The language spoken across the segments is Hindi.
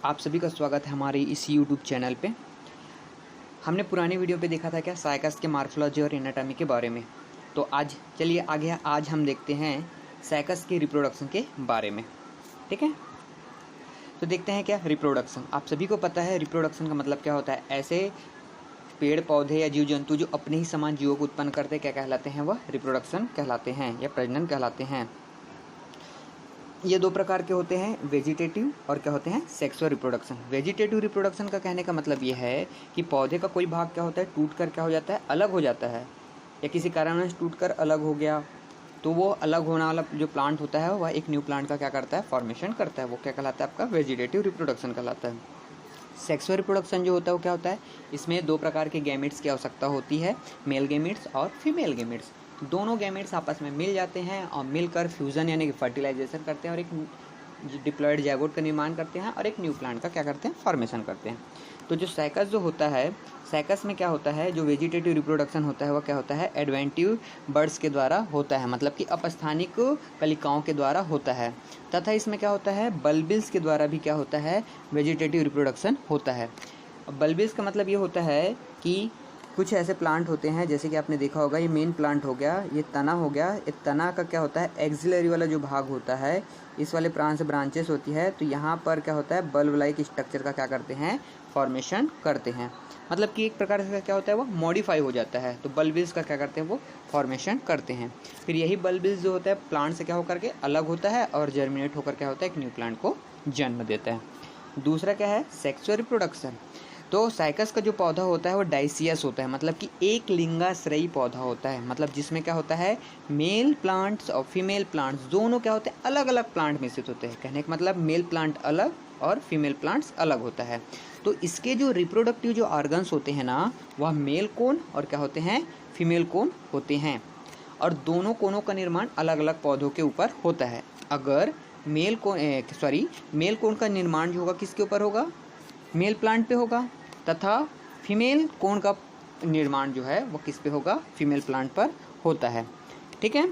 आप सभी का स्वागत है हमारे इस YouTube चैनल पे। हमने पुराने वीडियो पे देखा था क्या साइकस के मॉर्फोलॉजी और एनाटॉमी के बारे में। तो आज चलिए आगे आज हम देखते हैं साइकस के रिप्रोडक्शन के बारे में। ठीक है, तो देखते हैं क्या रिप्रोडक्शन। आप सभी को पता है रिप्रोडक्शन का मतलब क्या होता है। ऐसे पेड़ पौधे या जीव जंतु जो अपने ही समान जीवों को उत्पन्न करते हैं क्या कहलाते हैं, वह रिप्रोडक्शन कहलाते हैं या प्रजनन कहलाते हैं। ये दो प्रकार के होते हैं, वेजिटेटिव और क्या होते हैं, सेक्सुअल रिप्रोडक्शन। वेजिटेटिव रिप्रोडक्शन का कहने का मतलब ये है कि पौधे का कोई भाग क्या होता है, टूट कर क्या हो जाता है, अलग हो जाता है, या किसी कारणवश टूट कर अलग हो गया, तो वो अलग होने वाला जो प्लांट होता है वह एक न्यू प्लांट का क्या करता है, फॉर्मेशन करता है। वो क्या कहलाता है, आपका वेजिटेटिव रिप्रोडक्शन कहलाता है। सेक्सुअल रिप्रोडक्शन जो होता है वो क्या होता है, इसमें दो प्रकार के गैमेट्स की आवश्यकता होती है, मेल गैमेट्स और फीमेल गैमेट्स। दोनों गैमेट्स आपस में मिल जाते हैं और मिलकर फ्यूज़न यानी कि फर्टिलाइजेशन करते हैं और एक डिप्लॉयड जाइगोट का निर्माण करते हैं और एक न्यू प्लांट का क्या करते हैं, फॉर्मेशन करते हैं। तो जो साइकस जो होता है, साइकस में क्या होता है, जो वेजिटेटिव रिप्रोडक्शन होता है वह क्या होता है, एडवेंटिव बर्ड्स के द्वारा होता है, मतलब कि अपस्थानिक कलिकाओं के द्वारा होता है। तथा इसमें क्या होता है, बल्बिल्स के द्वारा भी क्या होता है, वेजिटेटिव रिप्रोडक्शन होता है। बल्बिल्स का मतलब ये होता है कि कुछ ऐसे प्लांट होते हैं, जैसे कि आपने देखा होगा, ये मेन प्लांट हो गया, ये तना हो गया, ये तना का क्या होता है, एक्सिलरी वाला जो भाग होता है, इस वाले प्राण से ब्रांचेस होती है, तो यहाँ पर क्या होता है, बल्ब लाइक स्ट्रक्चर का क्या करते हैं, फॉर्मेशन करते हैं। मतलब कि एक प्रकार से क्या होता है, वो मॉडिफाई हो जाता है, तो बल्बिल्स का क्या करते हैं, वो फॉर्मेशन करते हैं। फिर यही बल्बिल्स जो होता है प्लांट से क्या होकर के अलग होता है और जर्मिनेट होकर क्या होता है, एक न्यू प्लांट को जन्म देता है। दूसरा क्या है, सेक्सुअल रिप्रोडक्शन। तो साइकस का जो पौधा होता है वो डाइसियस होता है, मतलब कि एक लिंगाश्रयी पौधा होता है, मतलब जिसमें क्या होता है, मेल प्लांट्स और फीमेल प्लांट्स दोनों क्या होते हैं, अलग अलग प्लांट में स्थित होते हैं। कहने का मतलब मेल प्लांट अलग और फीमेल प्लांट्स अलग होता है। तो इसके जो रिप्रोडक्टिव जो ऑर्गन्स होते हैं ना, वह मेल कोन और क्या होते हैं, फीमेल कोन होते हैं, और दोनों कोनों का निर्माण अलग अलग पौधों के ऊपर होता है। अगर मेल कोन का निर्माण जो होगा किसके ऊपर होगा, मेल प्लांट पे होगा, तथा फीमेल कोन का निर्माण जो है वो किस पे होगा, फीमेल प्लांट पर होता है। ठीक है,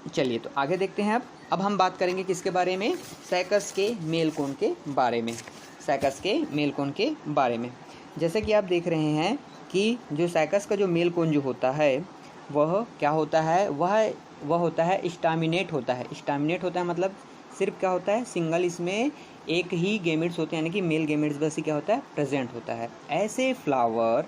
चलिए तो आगे देखते हैं। अब हम बात करेंगे किसके बारे में, साइकस के मेल कोन के बारे में। साइकस के मेल कोन के बारे में जैसे कि आप देख रहे हैं कि जो साइकस का जो मेल कोन जो होता है वह क्या होता है, वह होता है स्टामिनेट होता है। स्टामिनेट होता है मतलब सिर्फ क्या होता है, सिंगल इसमें एक ही गैमेट्स होते हैं, यानी कि मेल गैमेट्स बस ही क्या होता है, प्रेजेंट होता है। ऐसे फ्लावर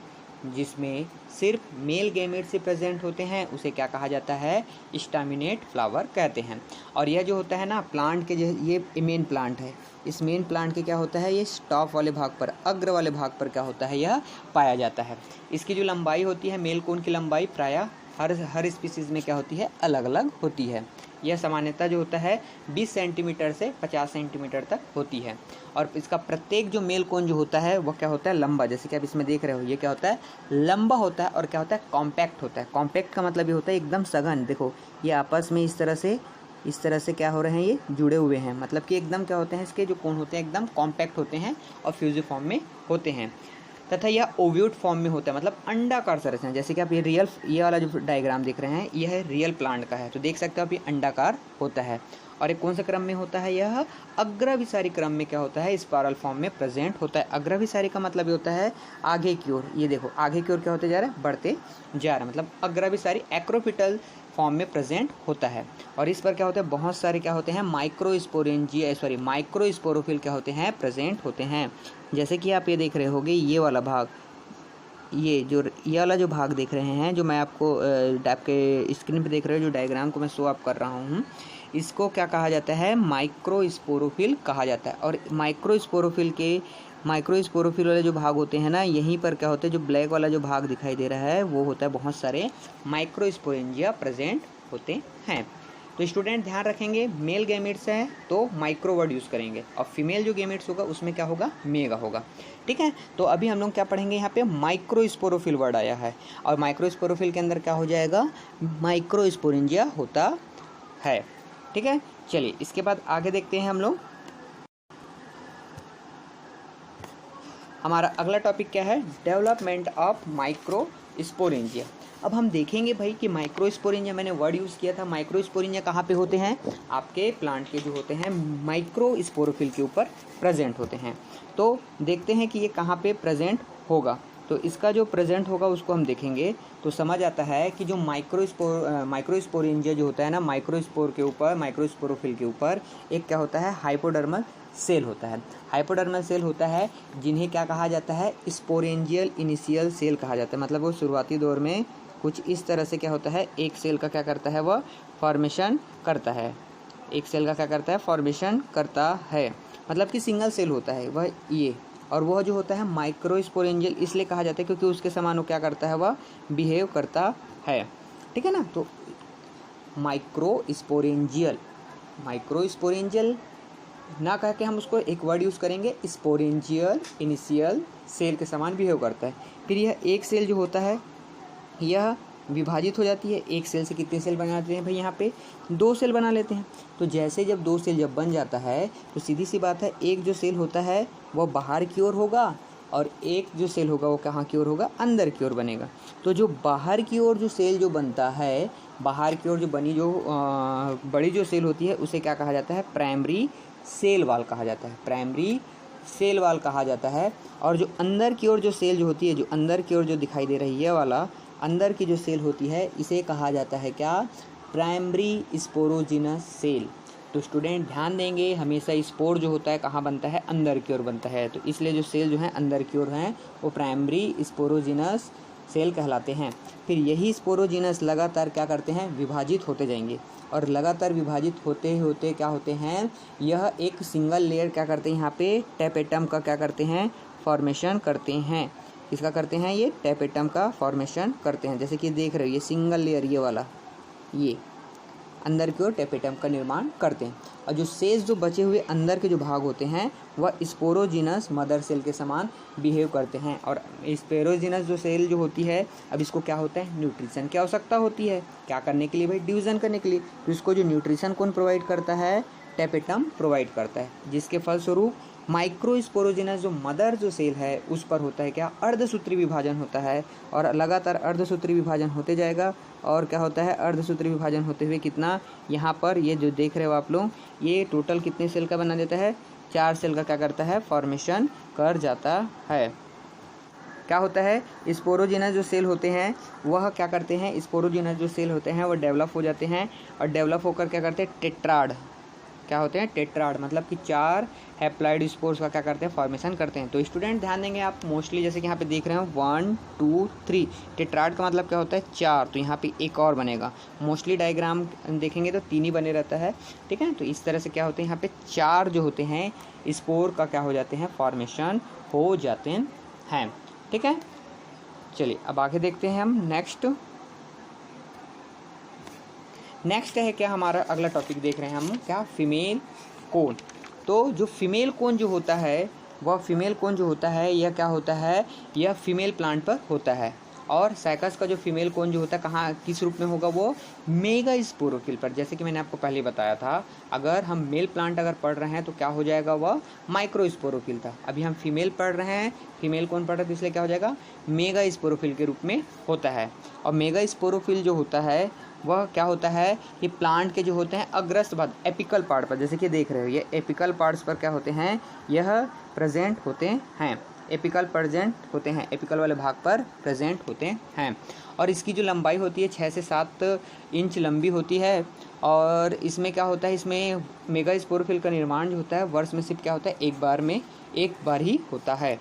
जिसमें सिर्फ मेल गैमेट्स से प्रेजेंट होते हैं उसे क्या कहा जाता है, स्टामिनेट फ्लावर कहते हैं। और यह जो होता है ना प्लांट के, ये मेन प्लांट है, इस मेन प्लांट के क्या होता है, ये टॉप वाले भाग पर, अग्र वाले भाग पर क्या होता है, यह पाया जाता है। इसकी जो लंबाई होती है, मेल कोन की लंबाई प्रायः हर स्पीसीज़ में क्या होती है, अलग अलग होती है। यह सामान्यतः जो होता है 20 सेंटीमीटर से 50 सेंटीमीटर तक होती है। और इसका प्रत्येक जो मेल कोन जो होता है वह क्या होता है, लंबा। जैसे कि आप इसमें देख रहे हो, ये क्या होता है, लंबा होता है और क्या होता है, कॉम्पैक्ट होता है। कॉम्पैक्ट का मतलब ये होता है एकदम सघन। देखो ये आपस में इस तरह से क्या हो रहे हैं, ये जुड़े हुए हैं, मतलब कि एकदम क्या होते हैं, इसके जो कोन होते हैं एकदम कॉम्पैक्ट होते हैं और फ्यूजिफॉर्म में होते हैं। तथा यह ओव्यूट फॉर्म में होता है, मतलब अंडाकार संरचना। जैसे कि आप ये वाला जो डायग्राम देख रहे हैं, यह रियल प्लांट का है, तो देख सकते हो आप ये अंडाकार होता है। और ये कौन सा क्रम में होता है, यह अग्रभिसारी क्रम में क्या होता है, स्पाइरल फॉर्म में प्रेजेंट होता है। अग्रभिसारी का मतलब ये होता है आगे की ओर, ये देखो आगे की ओर क्या होते जा रहा है, बढ़ते जा रहा है, मतलब अग्रभिसारी एक्रोफिटल फॉर्म में प्रेजेंट होता है। और इस पर क्या होता है, बहुत सारे क्या होते हैं, माइक्रोस्पोरोफिल क्या होते हैं, प्रेजेंट होते हैं। जैसे कि आप ये देख रहे होंगे, ये वाला भाग, ये वाला जो भाग देख रहे हैं, जो मैं आपको आपके स्क्रीन पे देख रहे हो, जो डायग्राम को मैं शो अप कर रहा हूँ, इसको क्या कहा जाता है, माइक्रोस्पोरोफिल कहा जाता है। और माइक्रोस्पोरोफिल वाले जो भाग होते हैं ना, यहीं पर क्या होते हैं, जो ब्लैक वाला जो भाग दिखाई दे रहा है वो होता है, बहुत सारे माइक्रोस्पोरेंजिया प्रेजेंट होते हैं। तो स्टूडेंट ध्यान रखेंगे, मेल गैमेट्स है तो माइक्रो वर्ड यूज़ करेंगे, और फीमेल जो गैमेट्स होगा उसमें क्या होगा, मेगा होगा। ठीक है, तो अभी हम लोग क्या पढ़ेंगे, यहाँ पे माइक्रोस्पोरोफिल वर्ड आया है, और माइक्रोस्पोरोफिल के अंदर क्या हो जाएगा, माइक्रोस्पोरेंजिया होता है। ठीक है, चलिए इसके बाद आगे देखते हैं हम लोग। हमारा अगला टॉपिक क्या है, डेवलपमेंट ऑफ माइक्रोस्पोरेंजिया। अब हम देखेंगे भाई कि माइक्रोस्पोरेंजिया, मैंने वर्ड यूज़ किया था, माइक्रोस्पोरेंजिया कहाँ पे होते हैं, आपके प्लांट के जो होते हैं माइक्रोस्पोरोफिल के ऊपर प्रेजेंट होते हैं। तो देखते हैं कि ये कहाँ पे प्रेजेंट होगा। तो इसका जो प्रेजेंट होगा उसको हम देखेंगे तो समझ आता है कि जो माइक्रोस्पोरेंजिया जो होता है ना, माइक्रोस्पोर के ऊपर, माइक्रोस्पोरोफिल के ऊपर एक क्या होता है, हाइपोडर्मल सेल होता है। हाइपोडर्मल सेल होता है जिन्हें क्या कहा जाता है, स्पोरेंजियल इनिशियल सेल कहा जाता है। मतलब वो शुरुआती दौर में कुछ इस तरह से क्या होता है, एक सेल का क्या करता है, वह फॉर्मेशन करता है, एक सेल का क्या करता है, फॉर्मेशन करता है, मतलब कि सिंगल सेल होता है वह ये। और वह जो होता है माइक्रोस्पोरेंजियल इसलिए कहा जाता है क्योंकि उसके समान वो क्या करता है, वह बिहेव करता है। ठीक है ना। तो माइक्रोस्पोरेंजियल ना कह के हम उसको एक वर्ड यूज़ करेंगे, स्पोरेंजियल इनिशियल सेल के समान बिहेव करता है। फिर यह एक सेल जो होता है यह विभाजित हो जाती है। एक सेल से कितने सेल बनाते हैं भाई, यहाँ पे 2 सेल बना लेते हैं। तो जैसे जब 2 सेल जब बन जाता है तो सीधी सी बात है, एक जो सेल होता है वह बाहर की ओर होगा और एक जो सेल होगा वो कहाँ की ओर होगा, अंदर की ओर बनेगा। तो जो बाहर की ओर जो सेल जो बनता है, बाहर की ओर जो बनी जो बड़ी जो सेल होती है उसे क्या कहा जाता है, प्राइमरी सेल वाल कहा जाता है, प्राइमरी सेल वाल कहा जाता है। और जो अंदर की ओर जो सेल जो होती है, जो अंदर की ओर जो दिखाई दे रही है वाला अंदर की जो सेल होती है, इसे कहा जाता है क्या, प्राइमरी स्पोरोजिनस सेल। तो स्टूडेंट ध्यान देंगे, हमेशा स्पोर जो होता है कहाँ बनता है, अंदर की ओर बनता है। तो इसलिए जो सेल जो है अंदर की ओर हैं वो प्राइमरी स्पोरोजिनस सेल कहलाते हैं। फिर यही स्पोरोजिनस लगातार क्या करते हैं, विभाजित होते जाएंगे और लगातार विभाजित होते होते क्या होते हैं, यह एक सिंगल लेयर क्या करते हैं, यहाँ पे टेपेटम का क्या करते हैं, फॉर्मेशन करते हैं। किसका करते हैं, ये टेपेटम का फॉर्मेशन करते हैं। जैसे कि देख रहे हो ये सिंगल लेयर, ये वाला, ये अंदर की ओर टेपेटम का निर्माण करते हैं। और जो शेष जो बचे हुए अंदर के जो भाग होते हैं वह स्पोरोजिनस मदर सेल के समान बिहेव करते हैं। और स्पोरोजिनस जो सेल जो होती है, अब इसको क्या होता है, न्यूट्रिशन की आवश्यकता होती है। क्या करने के लिए भाई, डिवीज़न करने के लिए। तो इसको जो न्यूट्रिशन कौन प्रोवाइड करता है, टेपेटम प्रोवाइड करता है, जिसके फलस्वरूप माइक्रोस्पोरोजिनस जो मदर जो सेल है उस पर होता है क्या, अर्धसूत्री विभाजन होता है। और लगातार अर्धसूत्री विभाजन होते जाएगा। और क्या होता है, अर्धसूत्री विभाजन होते हुए कितना, यहाँ पर ये जो देख रहे हो आप लोग, ये टोटल कितने सेल का बना देता है, 4 सेल का क्या करता है, फॉर्मेशन कर जाता है। क्या होता है, स्पोरोजिनस जो सेल होते हैं वह क्या करते हैं, स्पोरोजिनस जो सेल होते हैं वह डेवलप हो जाते हैं और डेवलप होकर क्या करते हैं, टेट्राड क्या होते हैं, टेट्राड, मतलब कि 4 हैप्लॉइड स्पोर्स का क्या करते हैं, फॉर्मेशन करते हैं। तो स्टूडेंट ध्यान देंगे आप, मोस्टली जैसे कि यहाँ पे देख रहे हो 1 2 3, टेट्राड का मतलब क्या होता है, 4। तो यहाँ पे एक और बनेगा। मोस्टली डायग्राम देखेंगे तो 3 ही बने रहता है। ठीक है। तो इस तरह से क्या होते हैं, यहाँ पे 4 जो होते हैं स्पोर का क्या हो जाते हैं, फॉर्मेशन हो जाते हैं। ठीक है। चलिए अब आगे देखते हैं हम नेक्स्ट है क्या, हमारा अगला टॉपिक देख रहे हैं हम क्या, फीमेल कोन। तो जो फीमेल कोन जो होता है, वह फीमेल कोन जो होता है यह क्या होता है, यह फीमेल प्लांट पर होता है। और साइकस का जो फीमेल कोन जो होता है कहाँ, किस रूप में होगा, वो मेगा स्पोरोफिल पर। जैसे कि मैंने आपको पहले बताया था, अगर हम मेल प्लांट अगर पढ़ रहे हैं तो क्या हो जाएगा, वह माइक्रो स्पोरोफिल था। अभी हम फीमेल पढ़ रहे हैं, फीमेल कोन पढ़ रहे हैं, तो इसलिए क्या हो जाएगा, मेगा स्पोरोफिल के रूप में होता है। और मेगा स्पोरोफिल जो होता है वह क्या होता है कि प्लांट के जो होते हैं अग्रस्त भाग, एपिकल पार्ट पर, जैसे कि देख रहे हो ये एपिकल पार्ट्स पर क्या होते हैं, यह प्रेजेंट होते हैं, एपिकल प्रेजेंट होते हैं, एपिकल वाले भाग पर प्रेजेंट होते हैं। और इसकी जो लंबाई होती है 6 से 7 इंच लंबी होती है। और इसमें क्या होता है, इसमें मेगा स्पोरोफिल का निर्माण जो होता है वर्ष में सिर्फ क्या होता है, एक बार ही होता है।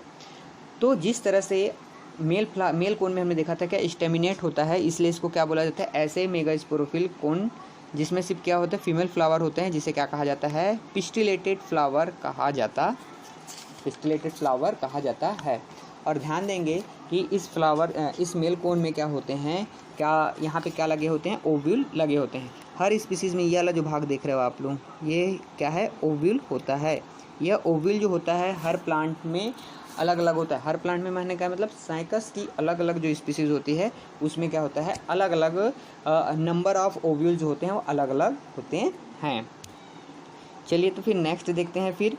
तो जिस तरह से मेल कोन में हमने देखा था क्या, स्टेमिनेट होता है, इसलिए इसको क्या बोला जाता है, ऐसे मेगा स्पोरोफिल कोन जिसमें सिर्फ क्या होता है, फीमेल फ्लावर होते हैं, जिसे क्या कहा जाता है, पिस्टिलेटेड फ्लावर कहा जाता है। और ध्यान देंगे कि इस मेल कोन में क्या होते हैं, क्या यहाँ पे क्या लगे होते हैं, ओव्यूल लगे होते हैं। हर स्पीसीज़ में ये वाला जो भाग देख रहे हो आप लोग, ये क्या है, ओव्यूल होता है। यह ओव्यूल जो होता है हर प्लांट में अलग अलग होता है। हर प्लांट में मैंने कहा मतलब साइकस की अलग अलग जो स्पीसीज़ होती है उसमें क्या होता है, अलग अलग नंबर ऑफ ओव्यूल्स होते हैं, वो अलग अलग होते हैं। चलिए तो फिर नेक्स्ट देखते हैं। फिर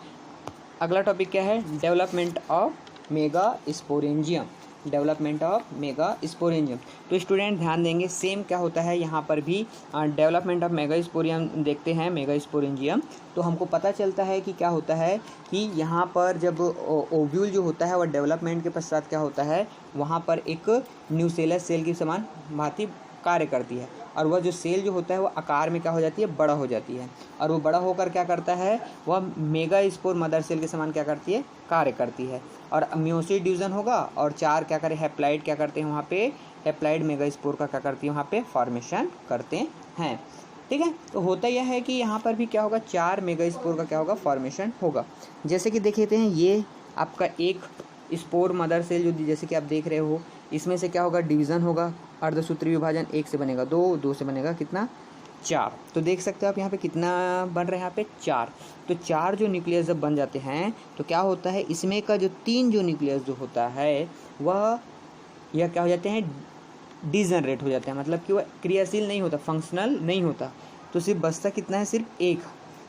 अगला टॉपिक क्या है, development of mega sporangium. Development of megasporangium. तो स्टूडेंट ध्यान देंगे, सेम क्या होता है यहाँ पर भी डेवलपमेंट ऑफ मेगास्पोरियम देखते हैं, मेगास्पोरेंजियम। तो हमको पता चलता है कि क्या होता है कि यहाँ पर जब ओव्यूल जो होता है वह डेवलपमेंट के पश्चात क्या होता है, वहाँ पर एक न्यूसेलस सेल की समान भांति कार्य करती है, और वह जो सेल जो होता है वो आकार में क्या हो जाती है, बड़ा हो जाती है, और वो बड़ा होकर क्या करता है, वह मेगास्पोर मदर सेल के समान क्या करती है, कार्य करती है, और मियोसिस डिवीजन होगा, और 4 क्या करें, हैप्लाइड क्या करते हैं वहाँ पे, हैप्लाइड मेगास्पोर का क्या करती है वहाँ पे फॉर्मेशन करते हैं। ठीक है, तो होता यह है कि यहाँ पर भी क्या होगा, 4 मेगास्पोर का क्या होगा, फॉर्मेशन होगा। जैसे कि देख लेते हैं, ये आपका एक स्पोर मदर सेल जो जैसे कि आप देख रहे हो, इसमें से क्या होगा, डिवीज़न होगा, अर्धसूत्री विभाजन 1 से बनेगा 2, 2 से बनेगा कितना, 4। तो देख सकते हो आप यहाँ पे कितना बन रहा है, यहाँ पे 4। तो 4 जो न्यूक्लियस जब बन जाते हैं तो क्या होता है, इसमें का जो 3 जो न्यूक्लियस जो होता है वह यह क्या हो जाते हैं, डिजनरेट हो जाते हैं, मतलब कि वह क्रियाशील नहीं होता, फंक्शनल नहीं होता। तो सिर्फ बचता कितना है, सिर्फ एक।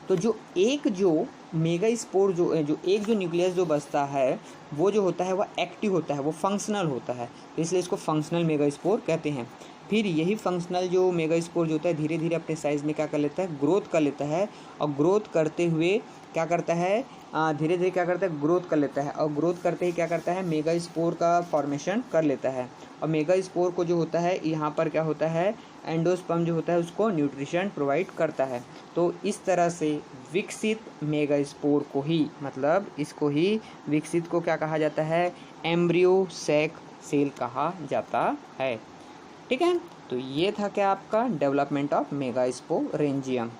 तो जो मेगास्पोर जो एक जो न्यूक्लियस जो बचता है वो जो होता है वह एक्टिव होता है, वो फंक्शनल होता है, इसलिए इसको फंक्शनल मेगास्पोर कहते हैं। फिर यही फंक्शनल जो मेगास्पोर जो होता है धीरे धीरे अपने साइज़ में क्या कर लेता है, ग्रोथ कर लेता है, और ग्रोथ करते हुए क्या करता है, धीरे धीरे क्या करता है, ग्रोथ कर लेता है, और ग्रोथ करते ही क्या करता है, मेगास्पोर का फॉर्मेशन कर लेता है। और मेगास्पोर को जो होता है यहाँ पर क्या होता है, एंडोस्पर्म जो होता है उसको न्यूट्रिशन प्रोवाइड करता है। तो इस तरह से विकसित मेगास्पोर को ही, मतलब इसको ही विकसित को क्या कहा जाता है, एम्ब्रियो सैक सेल कहा जाता है। ठीक है, तो ये था क्या आपका डेवलपमेंट ऑफ मेगास्पोरेंजियम।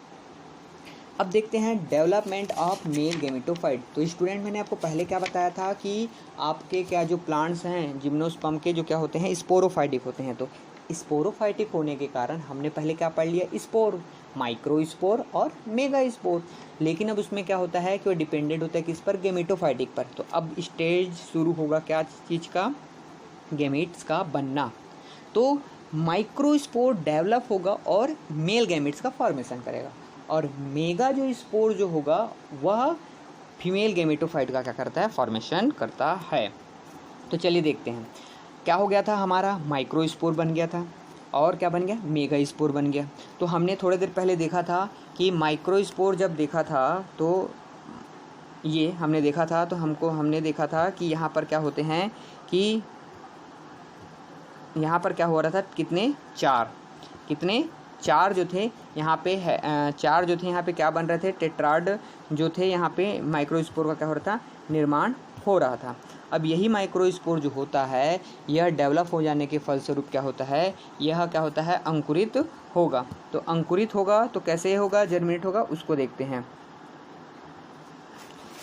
अब देखते हैं डेवलपमेंट ऑफ मेल गेमेटोफाइट। तो स्टूडेंट मैंने आपको पहले क्या बताया था कि आपके क्या जो प्लांट्स हैं जिम्नोस्पर्म के, जो क्या होते हैं, स्पोरोफाइटिक होते हैं। तो स्पोरोफाइटिक होने के कारण हमने पहले क्या पढ़ लिया, स्पोर, माइक्रोस्पोर और मेगास्पोर। लेकिन अब उसमें क्या होता है कि वो डिपेंडेंट होता है किस पर, गेमेटोफाइटिक पर। तो अब स्टेज शुरू होगा क्या चीज़ का, गेमेट्स का बनना। तो माइक्रोस्पोर डेवलप होगा और मेल गैमेट्स का फॉर्मेशन करेगा, और मेगा जो स्पोर जो होगा वह फीमेल गैमेटोफाइट का क्या करता है, फॉर्मेशन करता है। तो चलिए देखते हैं क्या हो गया था, हमारा माइक्रोस्पोर बन गया था, और क्या बन गया, मेगास्पोर बन गया। तो हमने थोड़ी देर पहले देखा था कि माइक्रोस्पोर जब देखा था तो ये हमने देखा था, तो हमने देखा था कि यहाँ पर क्या होते हैं कि यहाँ पर क्या हो रहा था, कितने 4 जो थे यहाँ पे है, 4 जो थे यहाँ पे क्या बन रहे थे, टेट्राड जो थे यहाँ पे माइक्रोस्पोर का क्या हो रहा था, निर्माण हो रहा था। अब यही माइक्रोस्पोर जो होता है यह डेवलप हो जाने के फलस्वरूप क्या होता है, यह क्या होता है, अंकुरित होगा। तो अंकुरित होगा तो कैसे होगा, जर्मिनेट होगा, उसको देखते हैं।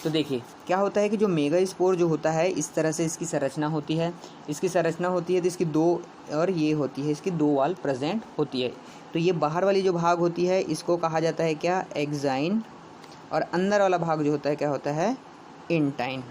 तो देखिए क्या होता है कि जो मेगास्पोर जो होता है इस तरह से इसकी संरचना होती है, तो इसकी 2 और ये होती है, इसकी 2 वाल प्रेजेंट होती है। तो ये बाहर वाली जो भाग होती है इसको कहा जाता है क्या, एक्साइन, और अंदर वाला भाग जो होता है क्या होता है, इंटाइन।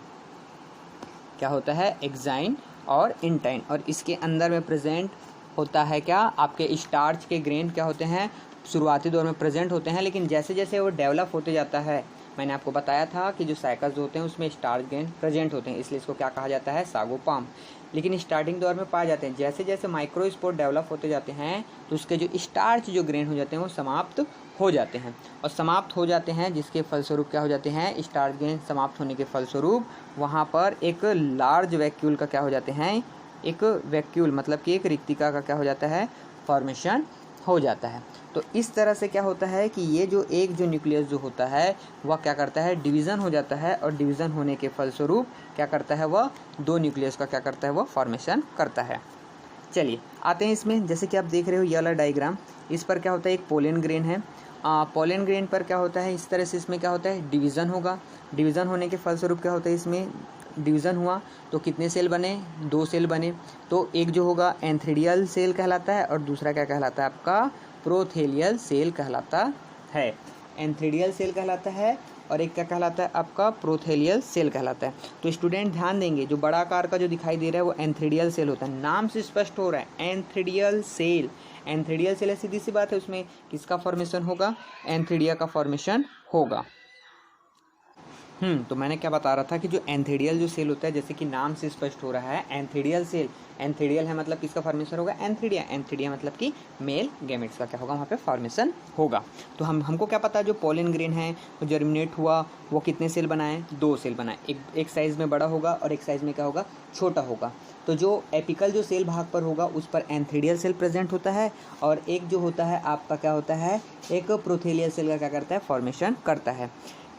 क्या होता है, एक्साइन और इंटाइन। और इसके अंदर में प्रेजेंट होता है क्या, आपके स्टार्च के ग्रेन क्या होते हैं, शुरुआती दौर में प्रेजेंट होते हैं, लेकिन जैसे जैसे वो डेवलप होते जाता है, मैंने आपको बताया था कि जो साइकल्स होते हैं उसमें स्टार्च ग्रेन प्रेजेंट होते हैं, इसलिए इसको क्या कहा जाता है, सागोपाम। लेकिन स्टार्टिंग दौर में पाए जाते हैं, जैसे जैसे माइक्रोस्पोर डेवलप होते जाते हैं तो उसके जो स्टार्च जो ग्रेन हो जाते हैं वो समाप्त हो जाते हैं, और समाप्त हो जाते हैं जिसके फलस्वरूप क्या हो जाते हैं, स्टार्च ग्रेन समाप्त होने के फलस्वरूप वहाँ पर एक लार्ज वैक्यूल का क्या हो जाते हैं, एक वैक्यूल मतलब कि एक रिक्तिका का क्या हो जाता है, फॉर्मेशन हो जाता है। तो इस तरह से क्या होता है कि ये जो न्यूक्लियस जो होता है वह क्या करता है, डिवीज़न हो जाता है, और डिवीज़न होने के फलस्वरूप क्या करता है, वह 2 न्यूक्लियस का क्या करता है, वह फॉर्मेशन करता है। चलिए आते हैं इसमें, जैसे कि आप देख रहे हो ये वाला डायग्राम, इस पर क्या होता है, एक पोलन ग्रेन है। पोलन ग्रेन पर क्या होता है, इस तरह से इसमें क्या होता है, डिवीज़न होगा। डिवीज़न होने के फलस्वरूप क्या होता है, इसमें डिवीज़न हुआ तो कितने सेल बने, 2 सेल बने। तो एक जो होगा एंथ्रीडियल सेल कहलाता है, और दूसरा क्या कहलाता है, आपका प्रोथेलियल सेल कहलाता है। एंथ्रीडियल सेल कहलाता है और एक क्या कहलाता है, आपका प्रोथेलियल सेल कहलाता है। तो स्टूडेंट ध्यान देंगे, जो बड़ा आकार का जो दिखाई दे रहा है वो एंथ्रीडियल सेल होता है, नाम से स्पष्ट हो रहा है, एंथ्रीडियल सेल। एंथ्रीडियल सेल है, सीधी सी बात है, उसमें किसका फॉर्मेशन होगा, एंथ्रीडिया का फॉर्मेशन होगा। तो मैंने क्या बता रहा था कि जो एंथीडियल जो सेल होता है, जैसे कि नाम से स्पष्ट हो रहा है एंथीडियल सेल, एंथीडियल है मतलब किसका फॉर्मेशन होगा, एंथीडिया, एंथीडिया मतलब कि मेल गैमेट्स का क्या होगा वहाँ पे फॉर्मेशन होगा। तो हमको क्या पता है, जो पोलन ग्रेन है वो जर्मिनेट हुआ, वो कितने सेल बनाए, 2 सेल बनाए, एक साइज़ में बड़ा होगा और एक साइज़ में क्या होगा, छोटा होगा। तो जो एपिकल जो सेल भाग पर होगा उस पर एंथीडियल सेल प्रेजेंट होता है, और एक जो होता है आपका क्या होता है, एक प्रोथेलियल सेल का क्या करता है, फॉर्मेशन करता है।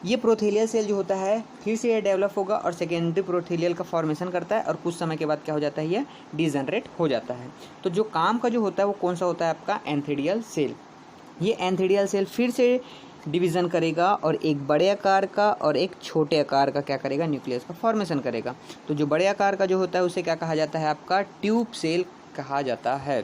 ये प्रोथेलियल सेल जो होता है फिर से ये डेवलप होगा और सेकेंडरी प्रोथेलियल का फॉर्मेशन करता है, और कुछ समय के बाद क्या हो जाता है, ये डिजनरेट हो जाता है। तो जो काम का जो होता है वो कौन सा होता है, आपका एंथीडियल सेल। ये एंथीडियल सेल फिर से डिवीज़न करेगा और एक बड़े आकार का और एक छोटे आकार का क्या करेगा, न्यूक्लियस का फॉर्मेशन करेगा। तो जो बड़े आकार का जो होता है उसे क्या कहा जाता है, आपका ट्यूब सेल कहा जाता है।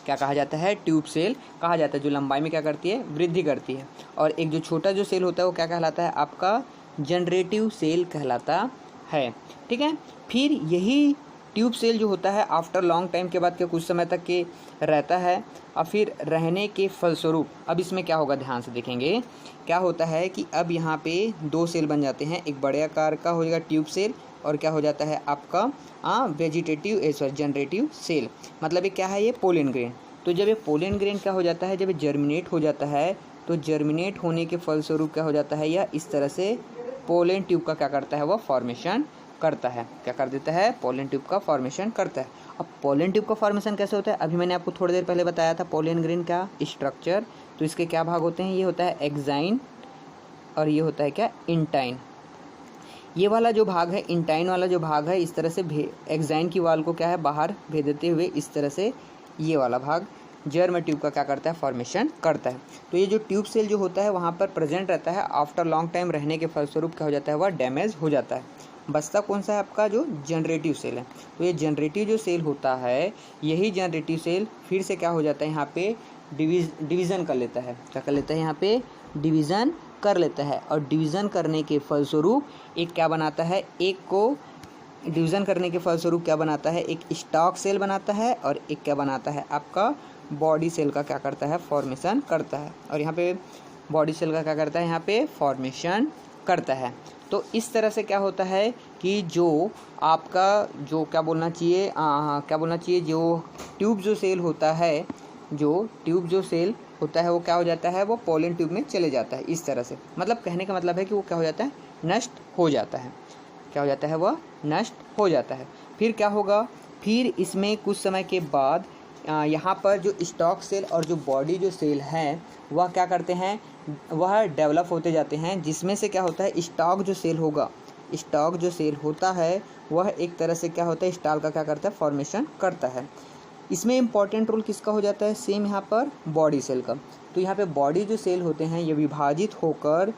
क्या कहा जाता है, ट्यूब सेल कहा जाता है, जो लंबाई में क्या करती है, वृद्धि करती है। और एक जो छोटा जो सेल होता है वो क्या कहलाता है, आपका जनरेटिव सेल कहलाता है। ठीक है, फिर यही ट्यूब सेल जो होता है आफ्टर लॉन्ग टाइम के बाद के कुछ समय तक के रहता है, और फिर रहने के फलस्वरूप अब इसमें क्या होगा, ध्यान से देखेंगे क्या होता है कि अब यहाँ पे 2 सेल बन जाते हैं, एक बड़े आकार का हो जाएगा ट्यूब सेल, और क्या हो जाता है आपका जनरेटिव सेल। मतलब ये क्या है, ये पोलन ग्रेन। तो जब ये पोलन ग्रेन क्या हो जाता है, जब ये जर्मिनेट हो जाता है, तो जर्मिनेट होने के फलस्वरूप क्या हो जाता है, या इस तरह से पोलन ट्यूब का क्या करता है, वो फॉर्मेशन करता है। क्या कर देता है, पोलन ट्यूब का फॉर्मेशन करता है। अब पोलन ट्यूब का फॉर्मेशन कैसे होता है, अभी मैंने आपको थोड़ी देर पहले बताया था पोलन ग्रेन का स्ट्रक्चर। तो इसके क्या भाग होते हैं, ये होता है एक्साइन और ये होता है क्या, इंटाइन। ये वाला जो भाग है, इंटाइन वाला जो भाग है, इस तरह से एक्साइन की वाल को क्या है, बाहर भेज देते हुए इस तरह से ये वाला भाग जर्म ट्यूब का क्या करता है, फॉर्मेशन करता है। तो ये जो ट्यूब सेल जो होता है वहाँ पर प्रेजेंट रहता है, आफ्टर लॉन्ग टाइम रहने के फलस्वरूप क्या हो जाता है, वह डैमेज हो जाता है। बचता कौन सा है, आपका जो जनरेटिव सेल है। तो ये जनरेटिव जो सेल होता है, यही जनरेटिव सेल फिर से क्या हो जाता है, यहाँ पे डिवीज़न कर लेता है। क्या कर लेता है, यहाँ पे डिवीज़न कर लेता है, और डिवीज़न करने के फलस्वरूप एक क्या बनाता है, एक को डिवीज़न करने के फलस्वरूप क्या बनाता है, एक स्टॉक सेल बनाता है, और एक क्या बनाता है, आपका बॉडी सेल का क्या करता है, फॉर्मेशन करता है। और यहाँ पे बॉडी सेल का क्या करता है, यहाँ पे फॉर्मेशन करता है। तो इस तरह से क्या होता है कि जो आपका जो क्या बोलना चाहिए जो ट्यूब जो सेल होता है, जो ट्यूब जो सेल होता है वो क्या हो जाता है, वो पोलन ट्यूब में चले जाता है। इस तरह से मतलब कहने का मतलब है कि वो क्या हो जाता है, नष्ट हो जाता है। क्या हो जाता है, वह नष्ट हो जाता है। फिर क्या होगा, फिर इसमें कुछ समय के बाद यहाँ पर जो स्टॉक सेल और जो बॉडी जो सेल है वह क्या करते हैं, वह डेवलप होते जाते हैं, जिसमें से क्या होता है, स्टॉक जो सेल होगा, स्टॉक जो सेल होता है वह एक तरह से क्या होता है, स्टॉल का क्या करता है, फॉर्मेशन करता है। इसमें इम्पॉर्टेंट रोल किसका हो जाता है, सेम यहाँ पर बॉडी सेल का। तो यहाँ पे बॉडी जो सेल होते हैं ये विभाजित होकर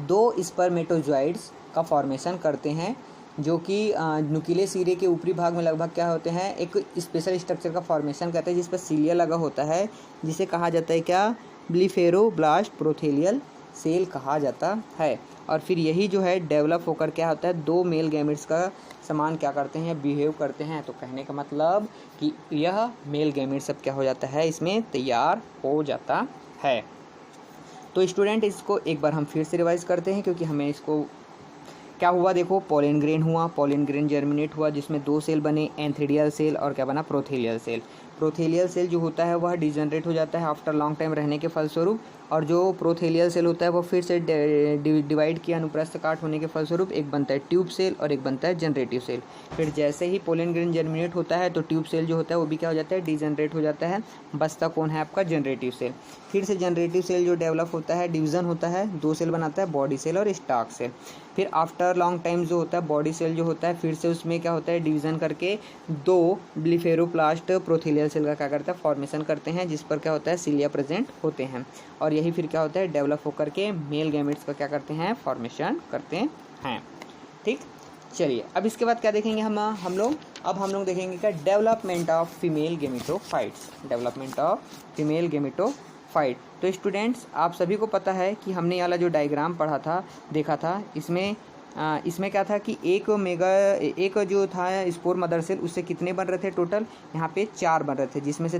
2 स्पर्मेटोजॉइड्स का फॉर्मेशन करते हैं, जो कि नुकीले सिरे के ऊपरी भाग में लगभग क्या होते हैं, एक स्पेशल स्ट्रक्चर का फॉर्मेशन करते हैं जिस पर सीलिया लगा होता है, जिसे कहा जाता है क्या, ब्लीफेरोब्लास्ट प्रोथेलियल सेल कहा जाता है। और फिर यही जो है डेवलप होकर क्या होता है, 2 मेल गैमेट्स का समान क्या करते हैं, बिहेव करते हैं। तो कहने का मतलब कि यह मेल गैमेट्स सब क्या हो जाता है, इसमें तैयार हो जाता है। तो स्टूडेंट इसको एक बार हम फिर से रिवाइज करते हैं, क्योंकि हमें इसको क्या हुआ, देखो पोलन ग्रेन हुआ, पोलन ग्रेन जर्मिनेट हुआ जिसमें 2 सेल बने, एंथीडियल सेल और क्या बना, प्रोथेलियल सेल। प्रोथेलियल सेल जो होता है वह डिजनरेट हो जाता है आफ्टर लॉन्ग टाइम रहने के फलस्वरूप, और जो प्रोथेलियल सेल होता है वो फिर से डिवाइड किया अनुप्रस्थ काट होने के फलस्वरूप एक बनता है ट्यूब सेल और एक बनता है जनरेटिव सेल। फिर जैसे ही पोलन ग्रेन जर्मिनेट होता है तो ट्यूब सेल जो होता है वो भी क्या हो जाता है, डिजनरेट हो जाता है। बचता कौन है, आपका जनरेटिव सेल। फिर से जनरेटिव सेल जो डेवलप होता है, डिवीज़न होता है, 2 सेल बनाता है, बॉडी सेल और स्टॉक सेल। फिर आफ्टर लॉन्ग टाइम जो होता है बॉडी सेल जो होता है फिर से उसमें क्या होता है, डिवीज़न करके 2 ब्लीफेरोप्लास्ट प्रोथेलियल सेल का क्या करता है, फॉर्मेशन करते हैं, जिस पर क्या होता है, सिलिया प्रेजेंट होते हैं। और यही फिर क्या होता है, डेवलप होकर के मेल गैमेट्स का क्या करते हैं, फॉर्मेशन करते हैं। ठीक, चलिए अब इसके बाद क्या देखेंगे हम लोग देखेंगे क्या, development of female gametophytes. Development of female gametophyte. तो स्टूडेंट्स आप सभी को पता है कि हमने ये वाला जो डायग्राम पढ़ा था, देखा था, इसमें क्या था कि एक जो था स्पोर मदर सेल, उससे कितने बन रहे थे टोटल, यहाँ पे 4 बन रहे थे, जिसमें से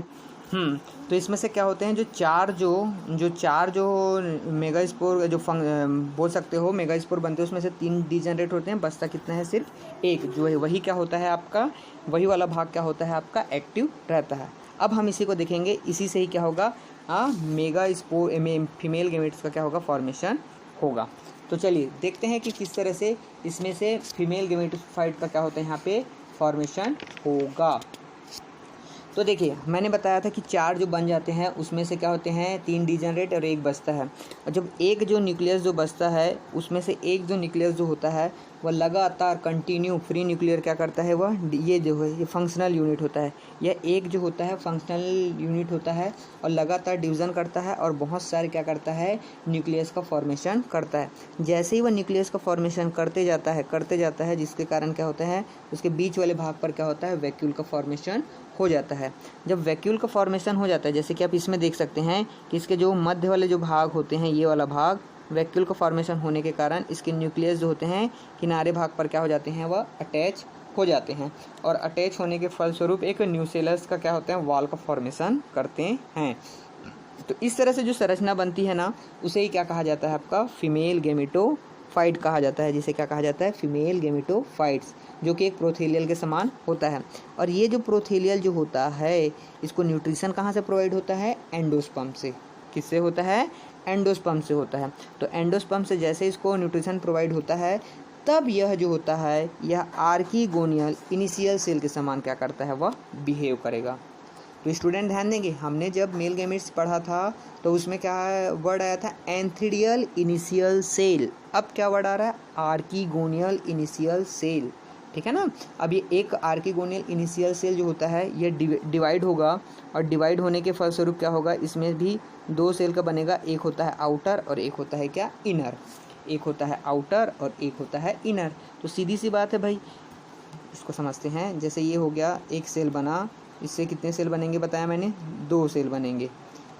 तो इसमें से क्या होते हैं, जो चार मेगास्पोर बोल सकते हो मेगास्पोर बनते हैं, उसमें से 3 डीजनरेट होते हैं, बचता कितना है, सिर्फ एक जो है वही क्या होता है आपका, वही वाला भाग क्या होता है आपका एक्टिव रहता है। अब हम इसी को देखेंगे, इसी से ही क्या होगा, मेगास्पोर में फीमेल गैमेट्स का क्या होगा, फॉर्मेशन होगा। तो चलिए देखते हैं कि किस तरह से इसमें से फीमेल गैमेटोफाइट का क्या होता है यहाँ पे फॉर्मेशन होगा। तो देखिए मैंने बताया था कि 4 जो बन जाते हैं उसमें से क्या होते हैं, 3 डीजनरेट और 1 बचता है। और जब एक जो न्यूक्लियस जो बचता है उसमें से एक जो न्यूक्लियस जो होता है वह लगातार कंटिन्यू फ्री न्यूक्लियर क्या करता है, वह ये जो है ये फंक्शनल यूनिट होता है, यह एक जो होता है फंक्शनल यूनिट होता है और लगातार डिवीज़न करता है और बहुत सारे क्या करता है, न्यूक्लियस का फॉर्मेशन करता है। जैसे ही वह न्यूक्लियस का फॉर्मेशन करते जाता है जिसके कारण क्या होता है, उसके बीच वाले भाग पर क्या होता है, वैक्यूल का फॉर्मेशन हो जाता है। जब वैक्यूल का फॉर्मेशन हो जाता है, जैसे कि आप इसमें देख सकते हैं कि इसके जो मध्य वाले जो भाग होते हैं, ये वाला भाग वैक्यूल का फॉर्मेशन होने के कारण इसके न्यूक्लियस जो होते हैं किनारे भाग पर क्या हो जाते हैं, वह अटैच हो जाते हैं और अटैच होने के फलस्वरूप एक न्यूक्लियस का क्या होता है, वॉल का फॉर्मेशन करते हैं। तो इस तरह से जो संरचना बनती है ना, उसे ही क्या कहा जाता है आपका, फीमेल गैमेटोफाइट कहा जाता है, जिसे क्या कहा जाता है, फीमेल गैमेटोफाइट्स, जो कि एक प्रोथेलियल के समान होता है। और ये जो प्रोथेलियल जो होता है इसको न्यूट्रिशन कहाँ से प्रोवाइड होता है, एंडोस्पर्म से। किससे होता है, एंडोस्पर्म से होता है। तो एंडोस्पर्म से जैसे इसको न्यूट्रिशन प्रोवाइड होता है, तब यह जो होता है यह आर्किगोनियल इनिशियल सेल के समान क्या करता है, वह बिहेव करेगा। तो स्टूडेंट ध्यान देंगे, हमने जब मेल गैमेट्स पढ़ा था तो उसमें क्या वर्ड आया था, एंथ्रीडियल इनिशियल सेल। अब क्या वर्ड आ रहा है, आर्किगोनियल इनिशियल सेल, ठीक है ना। अब ये एक आर्किगोनियल इनिशियल सेल जो होता है ये डिवाइड होगा और डिवाइड होने के फलस्वरूप क्या होगा, इसमें भी 2 सेल का बनेगा, एक होता है आउटर और एक होता है क्या, इनर। एक होता है आउटर और एक होता है इनर। तो सीधी सी बात है भाई, इसको समझते हैं। जैसे ये हो गया, एक सेल बना, इससे कितने सेल बनेंगे बताया मैंने, 2 सेल बनेंगे,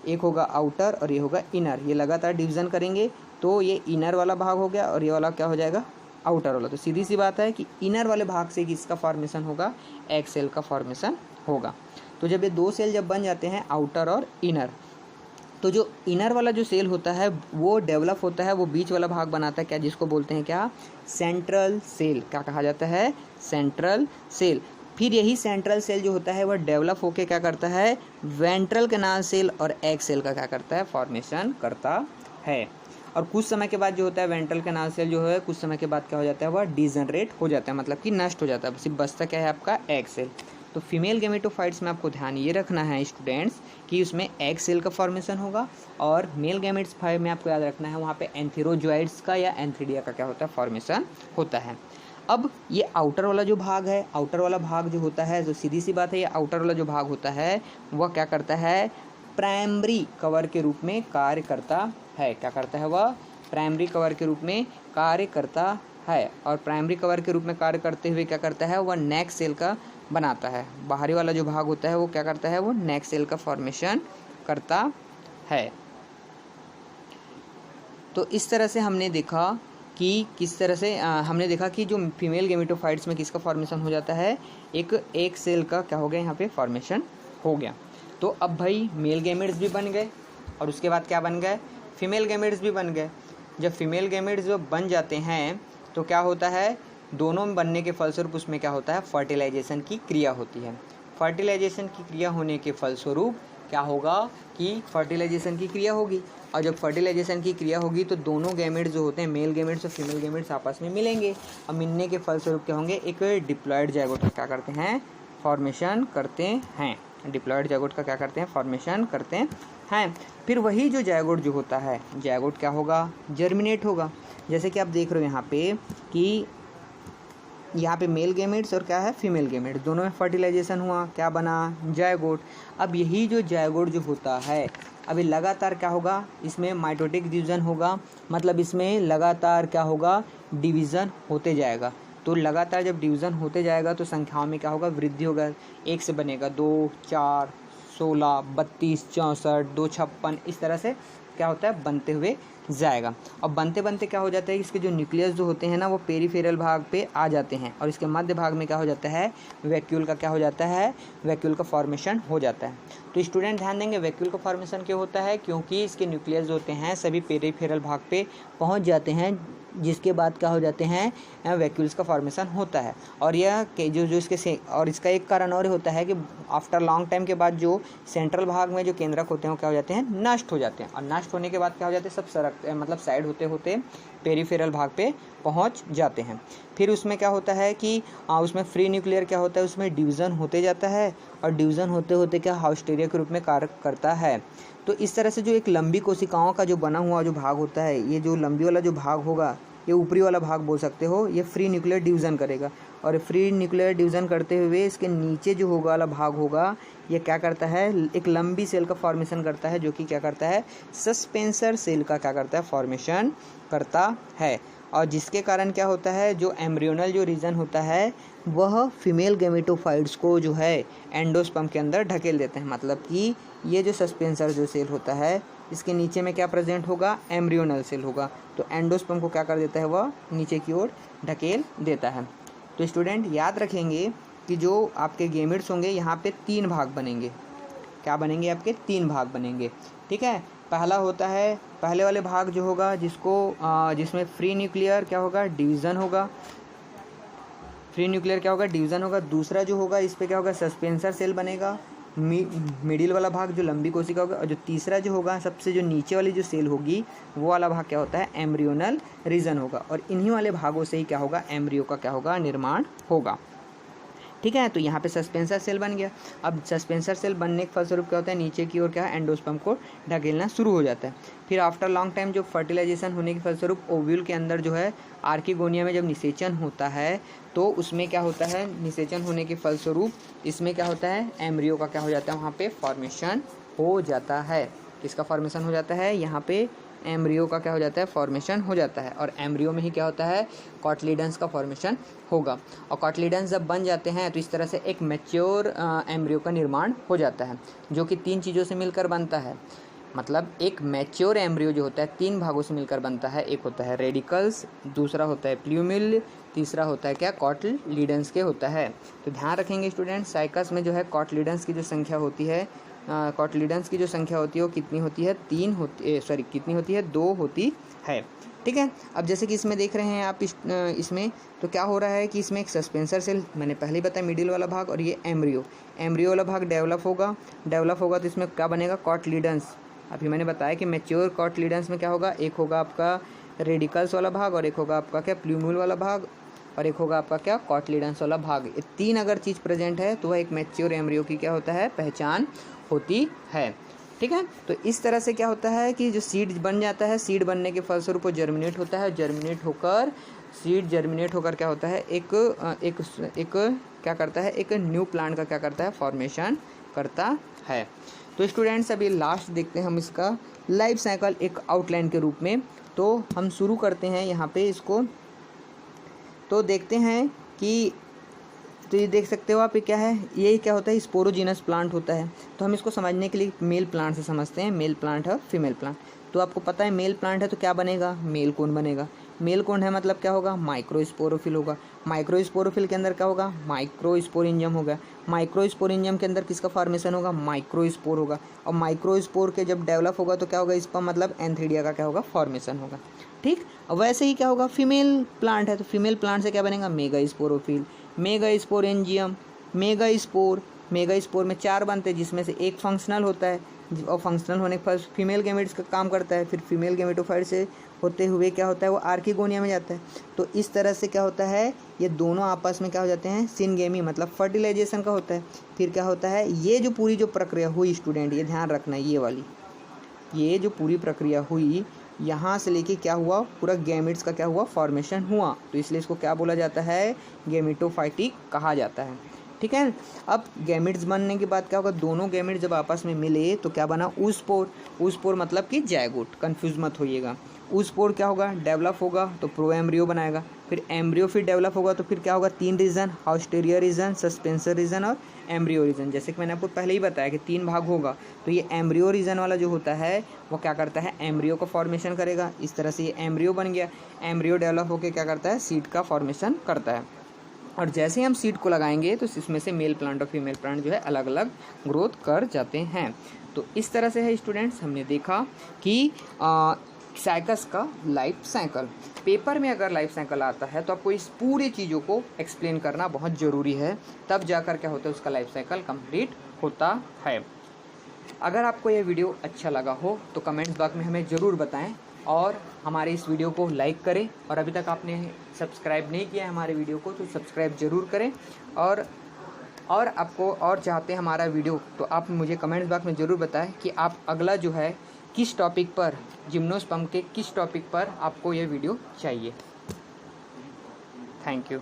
एक होगा आउटर और ये होगा इनर। ये लगातार डिवीज़न करेंगे तो ये इनर वाला भाग हो गया और ये वाला क्या हो जाएगा, आउटर वाला। तो सीधी सी बात है कि इनर वाले भाग से किसका फॉर्मेशन होगा, एग सेल का फॉर्मेशन होगा। तो जब ये 2 सेल जब बन जाते हैं, आउटर और इनर, तो जो इनर वाला जो सेल होता है वो डेवलप होता है, वो बीच वाला भाग बनाता है क्या, जिसको बोलते हैं क्या, सेंट्रल सेल। क्या कहा जाता है, सेंट्रल सेल। फिर यही सेंट्रल सेल जो होता है वह डेवलप होके क्या करता है, वेंट्रल कैनाल सेल और एग सेल का क्या करता है, फॉर्मेशन करता है। और कुछ समय के बाद जो होता है वेंट्रल कैनाल सेल जो है कुछ समय के बाद क्या हो जाता है, वह डिजनरेट हो जाता है, मतलब कि नष्ट हो जाता है, सिर्फ बचता क्या है आपका, एग सेल। तो फीमेल गैमेटोफाइट्स में आपको ध्यान ये रखना है स्टूडेंट्स कि उसमें एग सेल का फॉर्मेशन होगा, और मेल गैमेट्स में आपको याद रखना है वहाँ पे एंथेरोजॉइड्स का या एंथ्रीडिया का क्या होता है, फॉर्मेशन होता है। अब ये आउटर वाला जो भाग है, आउटर वाला भाग जो होता है, जो सीधी सी बात है, ये आउटर वाला जो भाग होता है वह क्या करता है, प्राइमरी कवर के रूप में कार्य करता है। क्या करता है, वह प्राइमरी कवर के रूप में कार्य करता है। और प्राइमरी कवर के रूप में कार्य करते हुए क्या करता है, वह नेक सेल का बनाता है। बाहरी वाला जो भाग होता है वो क्या करता है, वो नेक सेल का फॉर्मेशन करता है। तो इस तरह से हमने देखा कि किस तरह से हमने देखा कि जो फीमेल गैमेटोफाइट्स में किसका फॉर्मेशन हो जाता है, एक सेल का क्या हो गया, यहाँ पे फॉर्मेशन हो गया। तो अब भाई मेल गैमेट्स भी बन गए और उसके बाद क्या बन गए, फीमेल गैमेट्स भी बन गए। जब फीमेल गैमेट्स जो बन जाते हैं तो क्या होता है, दोनों में बनने के फलस्वरूप उसमें क्या होता है, फर्टिलाइजेशन की क्रिया होती है। फर्टिलाइजेशन की क्रिया होने के फलस्वरूप क्या होगा कि फर्टिलाइजेशन की क्रिया होगी, और जब फर्टिलाइजेशन की क्रिया होगी तो दोनों गैमेट्स जो होते हैं, मेल गैमेट्स और फीमेल गैमेट्स आपस में मिलेंगे, और मिलने के फलस्वरूप क्या होंगे, एक डिप्लॉयड जाइगोट का क्या करते हैं, फॉर्मेशन करते हैं। डिप्लॉयड जाइगोट का क्या करते हैं, फॉर्मेशन करते हैं। फिर वही जो जाइगोट जो होता है, जाइगोट क्या होगा, जर्मिनेट होगा। जैसे कि आप देख रहे हो यहाँ पे कि यहाँ पे मेल गैमेट्स और क्या है, फीमेल गैमेट्स, दोनों में फर्टिलाइजेशन हुआ, क्या बना, जाइगोट। अब यही जो जाइगोट जो होता है, अभी लगातार क्या होगा, इसमें माइटोटिक डिवीज़न होगा, मतलब इसमें लगातार क्या होगा, डिवीज़न होते जाएगा। तो लगातार जब डिवीज़न होते जाएगा तो संख्याओं में क्या होगा, वृद्धि होगा। 1 से बनेगा 2, 4, 16, 32, 64, 256, इस तरह से क्या होता है, बनते हुए जाएगा। और बनते बनते क्या हो जाता है, इसके जो न्यूक्लियस जो होते हैं ना वो पेरिफेरल भाग पे आ जाते हैं और इसके मध्य भाग में क्या हो जाता है, वैक्यूल का क्या हो जाता है, वैक्यूल का फॉर्मेशन हो जाता है। तो स्टूडेंट ध्यान देंगे, वैक्यूल का फॉर्मेशन क्यों होता है, क्योंकि इसके न्यूक्लियस जो होते हैं सभी पेरिफेरल भाग पे पहुंच जाते हैं, जिसके बाद क्या हो जाते हैं, वैक्यूल्स का फॉर्मेशन होता है। और यह जो इसके और इसका एक कारण और होता है कि आफ्टर लॉन्ग टाइम के बाद जो सेंट्रल भाग में जो केंद्रक होते हैं वो क्या हो जाते हैं, नष्ट हो जाते हैं। और नष्ट होने के बाद क्या हो जाते हैं, सब सरक मतलब साइड होते होते पेरिफेरल भाग पे पहुंच जाते हैं। फिर उसमें क्या होता है कि उसमें फ्री न्यूक्लियर क्या होता है, उसमें डिवीज़न होते जाता है और डिवीज़न होते होते क्या हाउस्टेरिया के रूप में कार्य करता है। तो इस तरह से जो एक लंबी कोशिकाओं का जो बना हुआ जो भाग होता है, ये जो लंबी वाला जो भाग होगा, ये ऊपरी वाला भाग बोल सकते हो, ये फ्री न्यूक्लियर डिवीज़न करेगा। और फ्री न्यूक्लियर डिवीज़न करते हुए इसके नीचे जो होगा वाला भाग होगा, ये क्या करता है, एक लंबी सेल का फॉर्मेशन करता है, जो कि क्या करता है, सस्पेंसर सेल का क्या करता है, फॉर्मेशन करता है। और जिसके कारण क्या होता है, जो एम्ब्रियोनल जो रीजन होता है वह फीमेल गैमेटोफाइट्स को जो है एंडोस्पर्म के अंदर ढकेल देते हैं। मतलब कि ये जो सस्पेंसर जो सेल होता है, इसके नीचे में क्या प्रेजेंट होगा, एम्ब्रियोनल सेल होगा। तो एंडोस्पर्म को क्या कर देता है, वह नीचे की ओर ढकेल देता है। तो स्टूडेंट याद रखेंगे कि जो आपके गेमिट्स होंगे यहाँ पे 3 भाग बनेंगे। क्या बनेंगे, आपके 3 भाग बनेंगे। ठीक है, पहला होता है, पहले वाले भाग जो होगा जिसमें फ्री न्यूक्लियर क्या होगा, डिवीज़न होगा, फ्री न्यूक्लियर क्या होगा, डिवीज़न होगा। दूसरा जो होगा, इस पे क्या होगा, सस्पेंसर सेल बनेगा, मिडिल वाला भाग जो लंबी कोशिका होगा। और जो तीसरा जो होगा, सबसे जो नीचे वाली जो सेल होगी, वो वाला भाग क्या होता है, एम्ब्रियोनल रीजन होगा। और इन्हीं वाले भागों से ही क्या होगा, एम्ब्रियो का क्या होगा, निर्माण होगा। ठीक है, तो यहाँ पे सस्पेंसर सेल बन गया। अब सस्पेंसर सेल बनने के फलस्वरूप क्या होता है, नीचे की ओर क्या है, एंडोस्पर्म को ढकेलना शुरू हो जाता है। फिर आफ्टर लॉन्ग टाइम जो फर्टिलाइजेशन होने के फलस्वरूप ओव्यूल के अंदर जो है आर्किगोनिया में जब निषेचन होता है, तो उसमें क्या होता है, निषेचन होने के फलस्वरूप इसमें क्या होता है, एम्ब्रियो का क्या हो जाता है, वहाँ पे फॉर्मेशन हो जाता है। किसका फॉर्मेशन हो जाता है, यहाँ पे एम्ब्रियो का क्या हो जाता है, फॉर्मेशन हो जाता है। और एम्ब्रियो में ही क्या होता है, कॉटलीडन्स का फॉर्मेशन होगा। और कॉटलीडन्स जब बन जाते हैं तो इस तरह से एक मैच्योर एम्ब्रियो का निर्माण हो जाता है, जो कि 3 चीज़ों से मिलकर बनता है। मतलब एक मैच्योर एम्ब्रियो जो होता है 3 भागों से मिलकर बनता है। एक होता है रेडिकल्स, दूसरा होता है प्ल्यूमिल, तीसरा होता है क्या, कॉटलीडन्स के होता है। तो ध्यान रखेंगे स्टूडेंट, साइकस में जो है कॉटलीडन्स की जो संख्या होती है, कॉटलीडन्स की जो संख्या होती है वो कितनी होती है, 3 होती, सॉरी कितनी होती है, 2 होती है। ठीक है, अब जैसे कि इसमें देख रहे हैं आप इसमें तो क्या हो रहा है कि इसमें एक सस्पेंसर सेल, मैंने पहले ही बताया, मिडिल वाला भाग, और ये एम्ब्रियो वाला भाग डेवलप होगा तो इसमें क्या बनेगा, कॉटलीडन्स। अभी मैंने बताया कि मैच्योर कॉटलीडन्स में क्या होगा, एक होगा आपका रेडिकल्स वाला भाग, और एक होगा आपका क्या, प्ल्यूम्यूल वाला भाग, और एक होगा आपका क्या, कॉटलीडन्स वाला भाग। ये 3 अगर चीज़ प्रेजेंट है तो वह एक मैच्योर एम्ब्रियो की क्या होता है, पहचान होती है। ठीक है, तो इस तरह से क्या होता है कि जो सीड बन जाता है, सीड बनने के फलस्वरूप वो जर्मिनेट होता है, सीड जर्मिनेट होकर क्या होता है, एक क्या करता है, एक न्यू प्लांट का क्या करता है, फॉर्मेशन करता है। तो स्टूडेंट्स अभी लास्ट देखते हैं हम इसका लाइफ साइकिल एक आउटलाइन के रूप में। तो हम शुरू करते हैं यहाँ पे इसको, तो देखते हैं कि, तो ये देख सकते हो आप, ये क्या है, ये क्या होता है, स्पोरोजीनस प्लांट होता है। तो हम इसको समझने के लिए मेल प्लांट से समझते हैं, मेल प्लांट है, फीमेल प्लांट। तो आपको पता है मेल प्लांट है तो क्या बनेगा, मेल कोन बनेगा। मेल कोन है मतलब क्या होगा, माइक्रोस्पोरोफिल होगा। माइक्रोस्पोरोफिल के अंदर क्या होगा, माइक्रोस्पोरेंजियम होगा। माइक्रोस्पोरेंजियम के अंदर किसका फॉर्मेशन होगा, माइक्रोस्पोर होगा। और माइक्रोस्पोर के जब डेवलप होगा तो क्या होगा, इसका मतलब एंथीडिया का क्या होगा, फॉर्मेशन होगा। ठीक, वैसे ही क्या होगा, फीमेल प्लांट है तो फीमेल प्लांट से क्या बनेगा, मेगास्पोरोफिल, मेगास्पोरेंजियम, मेगास्पोर में 4 बनते हैं, जिसमें से एक फंक्शनल होता है, और फंक्शनल होने के बाद फीमेल गैमेट्स का काम करता है। फिर फीमेल गैमेटोफाइट से होते हुए क्या होता है, वो आर्किगोनिया में जाता है। तो इस तरह से क्या होता है, ये दोनों आपस में क्या हो जाते हैं, सिनगेमी, मतलब फर्टिलाइजेशन का होता है। फिर क्या होता है, ये जो पूरी जो प्रक्रिया हुई स्टूडेंट, ये ध्यान रखना, ये जो पूरी प्रक्रिया हुई, यहाँ से लेके क्या हुआ, पूरा गैमेट्स का क्या हुआ, फॉर्मेशन हुआ। तो इसलिए इसको क्या बोला जाता है, गैमेटोफाइटिक कहा जाता है। ठीक है, अब गैमेट्स बनने के बाद क्या होगा, दोनों गैमेट्स जब आपस में मिले तो क्या बना, ऊस्पोर। ऊस्पोर मतलब कि जायगोट, कंफ्यूज मत होइएगा। उस स्पोर क्या होगा, डेवलप होगा तो प्रो एम्ब्रियो बनाएगा, फिर एम्ब्रियो फिर डेवलप होगा तो फिर क्या होगा, 3 रीजन, हाउस्टेरियर रीजन, सस्पेंसर रीजन और एम्ब्रियो रीजन। जैसे कि मैंने आपको पहले ही बताया कि 3 भाग होगा, तो ये एम्ब्रियो रीजन वाला जो होता है वो क्या करता है, एम्ब्रियो का फॉर्मेशन करेगा। इस तरह से ये एम्ब्रियो बन गया, एम्ब्रियो डेवलप होकर क्या करता है, सीड का फॉर्मेशन करता है। और जैसे ही हम सीड को लगाएंगे तो इसमें से मेल प्लांट और फीमेल प्लांट जो है अलग अलग ग्रोथ कर जाते हैं। तो इस तरह से है स्टूडेंट्स, हमने देखा कि साइकस का लाइफ साइकिल। पेपर में अगर लाइफ साइकिल आता है तो आपको इस पूरी चीज़ों को एक्सप्लेन करना बहुत ज़रूरी है, तब जाकर क्या होता है, उसका लाइफ साइकिल कंप्लीट होता है। अगर आपको यह वीडियो अच्छा लगा हो तो कमेंट्स बॉक्स में हमें ज़रूर बताएं और हमारे इस वीडियो को लाइक करें। और अभी तक आपने सब्सक्राइब नहीं किया है हमारे वीडियो को तो सब्सक्राइब ज़रूर करें। और आपको और चाहते हैं हमारा वीडियो तो आप मुझे कमेंट्स बॉक्स में ज़रूर बताएं कि आप अगला जो है किस टॉपिक पर, जिम्नोस्पर्म के किस टॉपिक पर आपको ये वीडियो चाहिए। Thank you.